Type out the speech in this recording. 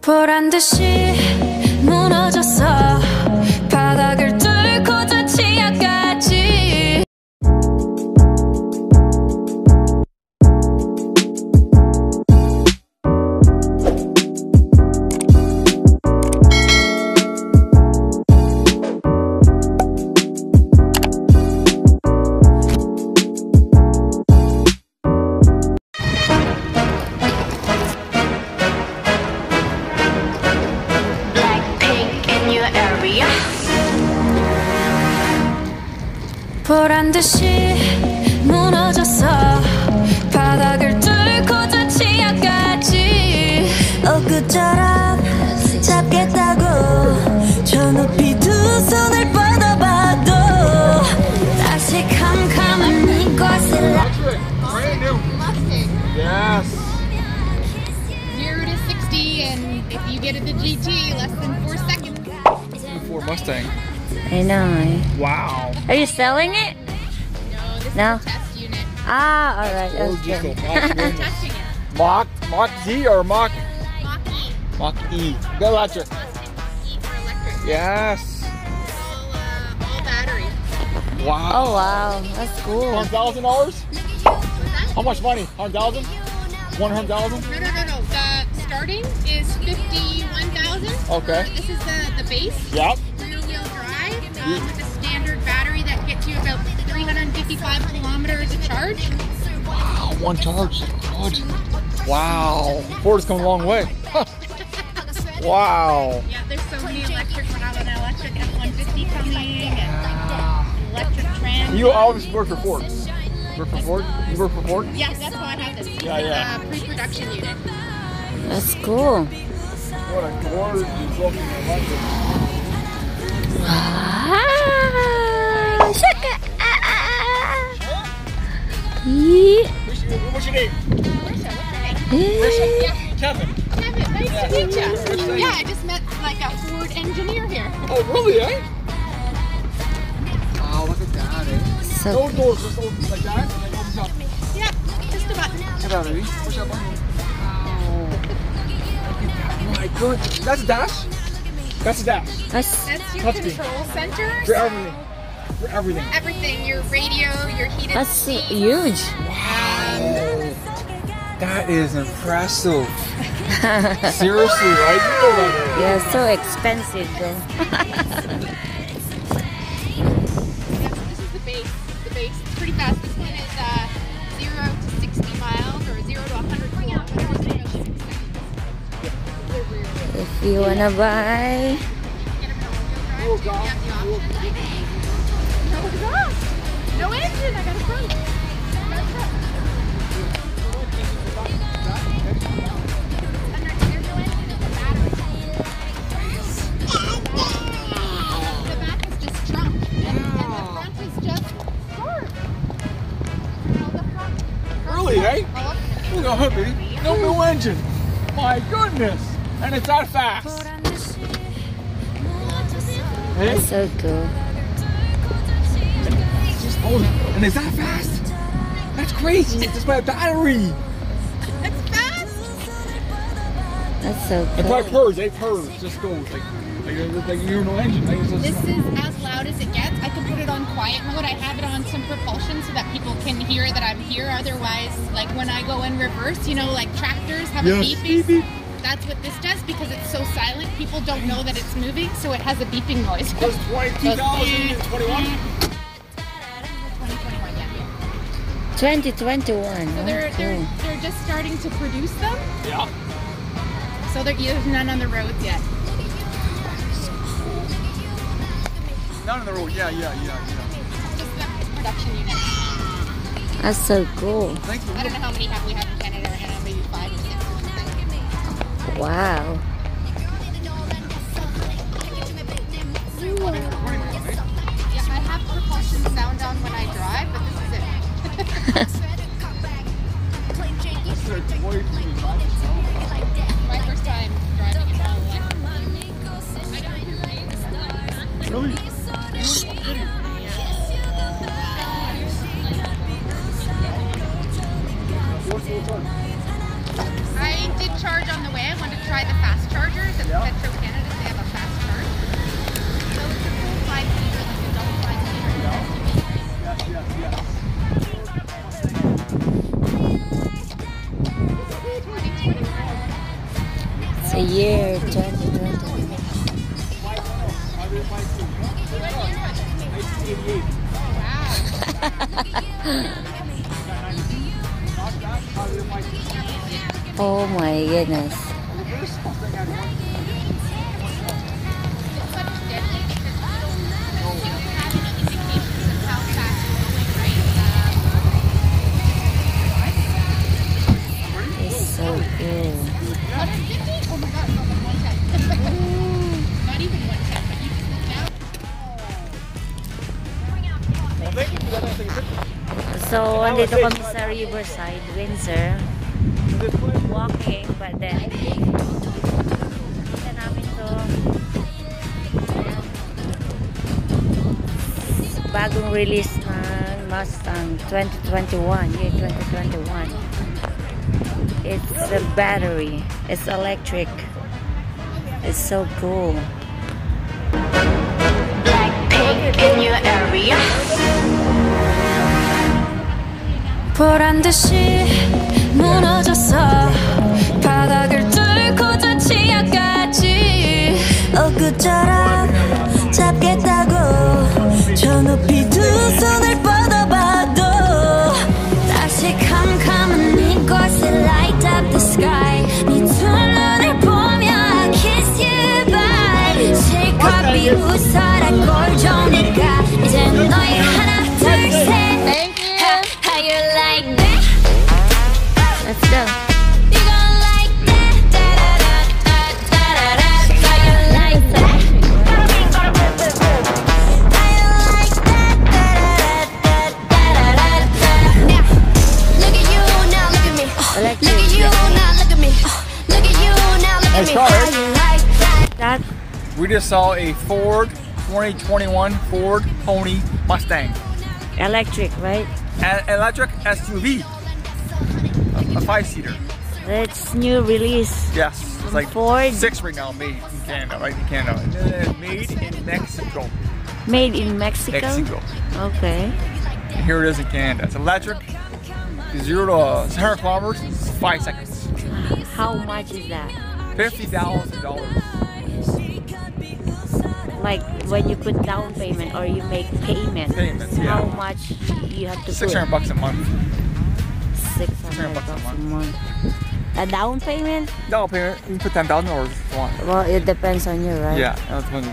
보란 듯이 무너졌어 바닥을 뚫고 저 치아까지 보란 듯이 무너졌어 바닥을 뚫고 저 치아까지 엊그처럼 잡겠다고 저 높이 두 손을 뻗어봐도 다시 캄캄한 이곳을 Brand new Mustang. Yes. 0 to 60, and if you get it the GT, less than 4 seconds. 4 Mustang. I know. Wow. Are you selling it? No, this No. is a test unit. Ah, alright. Or just Okay. a Testing it. Mach Z or Mach Mach E. Mach E. Go electric. E for electric. Yes. All battery. Wow. Oh wow, that's cool. $100,000? What's that? How much money? 100,000? 100,000? No. The starting is 51,000. Okay. This is the base. Yep. Rear-wheel drive with a standard battery that gets you about 355 kilometers of charge. Wow, one charge. Good. Wow. Ford has come a long way. Wow. Yeah, there's so many electric. We're having an electric F-150 coming and electric trans. You always work for Ford. Work for Ford? You work for Ford? Yeah, that's why I have this. Yeah. Pre-production unit. That's cool. What a gorgeous looking electric. Ah, shaka. Yeah. What's your name? What's your name? Kevin. Kevin, nice to meet you. Yeah. Yeah, I just met like a Ford engineer here. Oh, really, eh? Wow, look at that, eh? So Those doors just open like that, and then opens up. Yeah, just a button. Get out of here. Push that button. Wow. Look at that. My goodness. That's a dash? That's a dash. that's That's your Touchscreen. control center. For everything. For everything. Everything, your radio, your heated that's seats. huge. Wow. That is impressive. Seriously, right? You know that. Yeah, so expensive though. Yeah, so this is the base. The base. It's pretty fast. This one is 0 to 60 miles or 0 to 100 kilometers in about 6 seconds. The rear wheel. If you wanna buy, Get a rear-wheel drive, you have the option. No exhaust. No engine. I got a front. Got a front. And there's no engine. It's a battery. The back is just trunk, and the front is just cord. The front. Really, eh? Oh, Look how heavy. No engine. My goodness. And it's that fast. Hey? that's so cool. And it's that fast. That's crazy. It's just my battery. it's fast. That's so It probably cool. purrs. It purrs. Just goes like you're no engine. Like, it's just, This is as loud as it gets. I can put it on quiet mode. I have it on some propulsion so that people can hear that I'm here. Otherwise, like when I go in reverse, you know, like tractors have a Yes. beeping. Beep, beep. That's what this does because it's so silent. People don't know that it's moving, so it has a beeping noise. Just 2021. 2021, yeah. 2021. So they're just starting to produce them. Yeah. So there's none on the roads yet. None on the road. Yeah. Just the production unit. That's so cool. Thank you. I don't know how many we have in Canada right now, maybe 5 or 6 or something. Wow. Yeah, I have propulsion sound on when I drive, but this is it. My first time driving in all Really? I did charge on the way. I wanted to try the fast chargers at Petro Canada. They have a fast charge. So it's a full 5-seater, like a double 5-seater. It's a year 2020. Oh my goodness. It's so good. Not even 110, but you just look down. So, andito kami sa Riverside, Windsor. Walking, but then kita namin to bagong release ng Mustang 2021, year 2021. It's a battery, it's electric, it's so cool. Blackpink in your area. 보란 듯이 무너졌어. 바닥을 뚫고 저 지하까지 엊그처럼 잡겠다고 저 높이 두 손을 뻗어봐도 다시 캄캄한 이곳에 light up the sky 네 두 눈을 보며 I kiss you bye 실컷 비웃어라 꼴 좋으니까 이제 너희 하나 둘셋 How you like that? Let's go. You gon' like that? Da-da-da-da-da-da-da. How you like that? How you like that? Da-da-da-da-da-da-da. Now, look at you, now look at me. Electric. Look at you, now look at me. Look at you, now look at me. How you like that? That We just saw a Ford 2021 Ford Pony Mustang. electric, right? An electric SUV. A 5-seater. It's new release. Yes. It's like Ford. 6 right now made in Canada, right in Canada. Made in Mexico. Made in Mexico? Mexico. Okay. And here it is in Canada. It's electric. 0 to 100 kilometers in 5 seconds. How much is that? $50,000. Like when you put down payment or you make payment, Payments, yeah. how much you have to $600 put? a month. $600 bucks a a month. A down payment? Down payment, you can put $10,000 if you want. Well, it depends on you, right? Yeah, that's when.